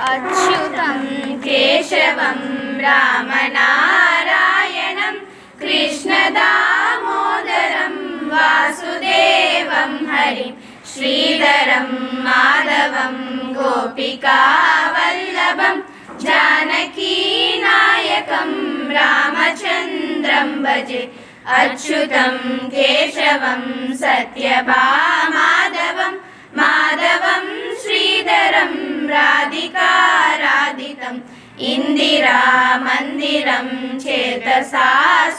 अच्युतं केशवं रामनारायणं कृष्णदामोदरं वासुदेवं हरिं श्रीधरं माधवं गोपिकावल्लभं जानकीनायकं रामचन्द्रं भजे। अच्युतं केशवं सत्यभामाधवं माधवं श्रीधरं राधिकाराधितम् इन्दिरामन्दिरं चेतसा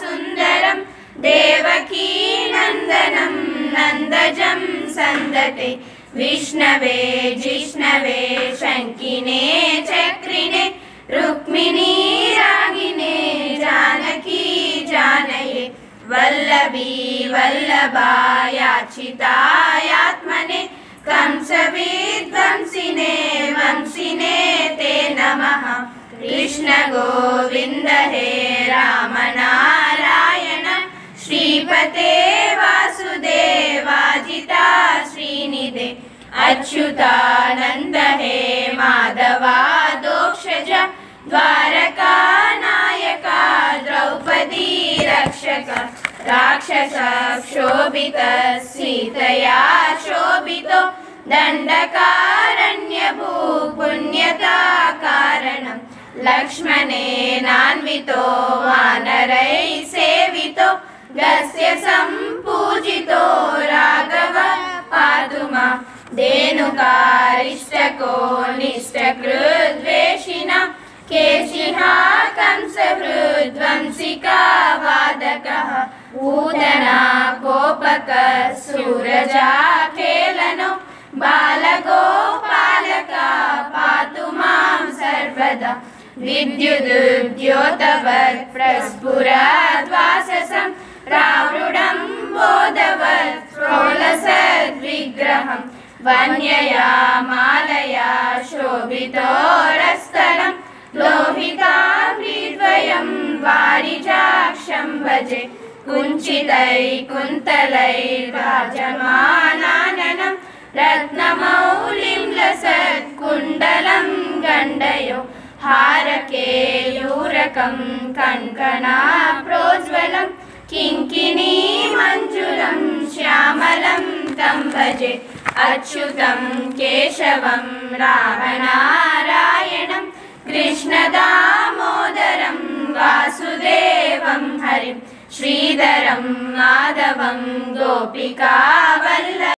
सुन्दरं देवकी नन्दनं नन्दजं सन्दते विष्णवे जिष्णवे शङ्किने चक्रिणे रुक्मिणी रागिणे जानकी जानये वल्लभी वल्लभायाचितायात्मने कंसविध्वंसिने वंसिने ते नमः। कृष्ण गोविन्द हे राम नारायण श्रीपते वासुदेवाजिता श्रीनिधे अच्युतानन्द हे माधवादोक्षज द्वारका नायका द्रौपदी रक्षक राक्षस क्षोभित सीतया शोभितो दण्डकारण्यभू पुण्यता कारणं लक्ष्मणेनान्वितो वानरै सेवितो गस्य सम्पूजितो राघव पातु मां धेनुकारिष्टको निष्टकृद्वेषिणा केशिहा कंसवृद्वंसिका वादकः पूतना कोपक सूरजा खेलनो बालगोपालका पातु मां सर्वदा। विद्युद्योतवत् प्रस्फुरद्वाससं रावृढं बोधवत् प्रोलसद्विग्रहं वन्यया मालया शोभितोरस्थलं लोहिताग्निद्वयं वारिजाक्षं भजे। कुञ्चितैकुन्तलैर्राजमानाननं रत्नमौलिं लसत्कुण्डलं गण्डयो हारकेयूरकं कङ्कणाप्रोज्ज्वलं किङ्किणीमञ्जुलं श्यामलं तं भजे। अच्युतं केशवं रामनारायणं कृष्णदामोदरं वासुदेवं हरिं श्रीधरं माधवं गोपिकावल्लभम्।